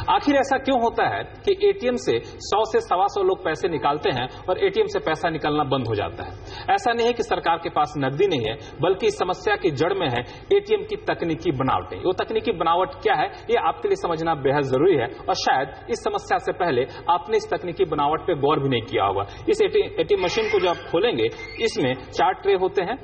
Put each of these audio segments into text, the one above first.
आखिर ऐसा क्यों होता है कि एटीएम से 100 से 125 लोग पैसे निकालते हैं और एटीएम से पैसा निकलना बंद हो जाता है? ऐसा नहीं है कि सरकार के पास नकदी नहीं है, बल्कि इस समस्या की जड़ में है एटीएम की तकनीकी बनावटें। वो तकनीकी बनावट क्या है, ये आपके लिए समझना बेहद जरूरी है और शायद इस समस्या से पहले आपने इस तकनीकी बनावट पे गौर भी नहीं किया होगा। इस एटीएम मशीन को जब आप खोलेंगे, इसमें 4 ट्रे होते हैं।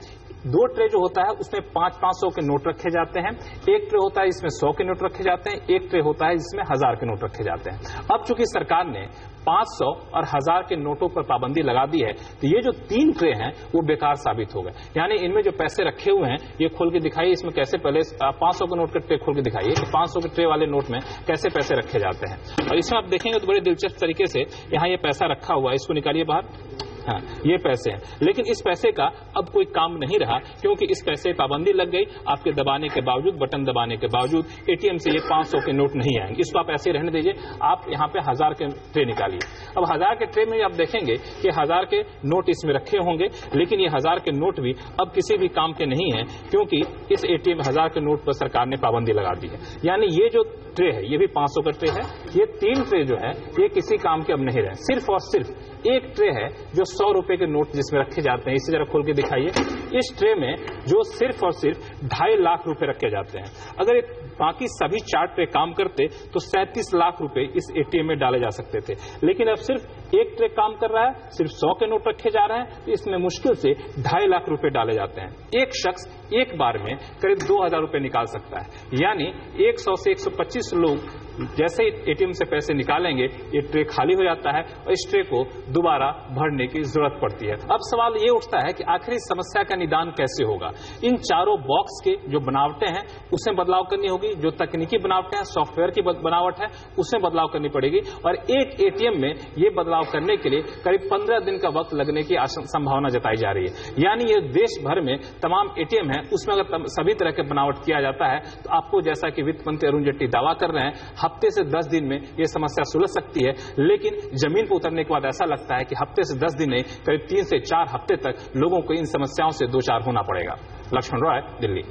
2 ट्रे जो होता है उसमें 500-500 के नोट रखे जाते हैं। 1 ट्रे होता है इसमें 100 के नोट रखे जाते हैं। 1 ट्रे होता है जिसमें 1000 के नोट रखे जाते हैं। अब चूंकि सरकार ने 500 और 1000 के नोटों पर पाबंदी लगा दी है, तो ये जो 3 ट्रे हैं वो बेकार साबित हो गए। यानी इनमें जो पैसे रखे हुए हैं, ये खोल के दिखाइए, इसमें कैसे पहले 500 के नोट के ट्रे खोल के दिखाइए कि 500 के ट्रे वाले नोट में कैसे पैसे रखे जाते हैं। और इसमें आप देखेंगे तो बड़े दिलचस्प तरीके से यहाँ ये पैसा रखा हुआ है, इसको निकालिए बाहर। हाँ, ये पैसे हैं, लेकिन इस पैसे का अब कोई काम नहीं रहा, क्योंकि इस पैसे पाबंदी लग गई। आपके दबाने के बावजूद, बटन दबाने के बावजूद एटीएम से ये 500 के नोट नहीं आएंगे। इसको आप ऐसे रहने दीजिए। आप यहाँ पे 1000 के ट्रे निकालिए। अब 1000 के ट्रे में आप देखेंगे कि 1000 के नोट इसमें रखे होंगे, लेकिन ये 1000 के नोट भी अब किसी भी काम के नहीं है, क्योंकि इस एटीएम 1000 के नोट पर सरकार ने पाबंदी लगा दी है। यानी ये जो ट्रे है ये भी 500 का ट्रे है। ये 3 ट्रे जो है ये किसी काम के अब नहीं रहे। सिर्फ और सिर्फ एक ट्रे है जो 100 रुपए के नोट जिसमें रखे जाते हैं। इसे जरा खोल के दिखाइए। इस ट्रे में जो सिर्फ और सिर्फ 2.5 लाख रुपए रखे जाते हैं। अगर बाकी सभी 4 ट्रे काम करते तो 37 लाख रुपए इस एटीएम में डाले जा सकते थे, लेकिन अब सिर्फ एक ट्रे काम कर रहा है, सिर्फ 100 के नोट रखे जा रहे हैं, तो इसमें मुश्किल से 2.5 लाख रुपए डाले जाते हैं। एक शख्स एक बार में करीब 2000 रुपए निकाल सकता है। यानी 100 से 125 लोग जैसे ही एटीएम से पैसे निकालेंगे, ये ट्रे खाली हो जाता है और इस ट्रे को दोबारा भरने की जरूरत पड़ती है। अब सवाल ये उठता है कि आखिर इस समस्या का निदान कैसे होगा। इन चारों बॉक्स के जो बनावटें हैं उसमें बदलाव करनी होगी। जो तकनीकी बनावटें हैं, सॉफ्टवेयर की बनावट है, उसमें बदलाव करनी पड़ेगी। और एक एटीएम में ये बदलाव करने के लिए करीब 15 दिन का वक्त लगने की संभावना जताई जा रही है। यानी ये देश भर में तमाम एटीएम है, उसमें अगर सभी तरह के बनावट किया जाता है तो आपको, जैसा कि वित्त मंत्री अरुण जेटली दावा कर रहे हैं, हफ्ते से 10 दिन में यह समस्या सुलझ सकती है। लेकिन जमीन पर उतरने के बाद ऐसा लगता है कि हफ्ते से 10 दिन नहीं, करीब 3 से 4 हफ्ते तक लोगों को इन समस्याओं से दो चार होना पड़ेगा। लक्ष्मण रॉय, दिल्ली।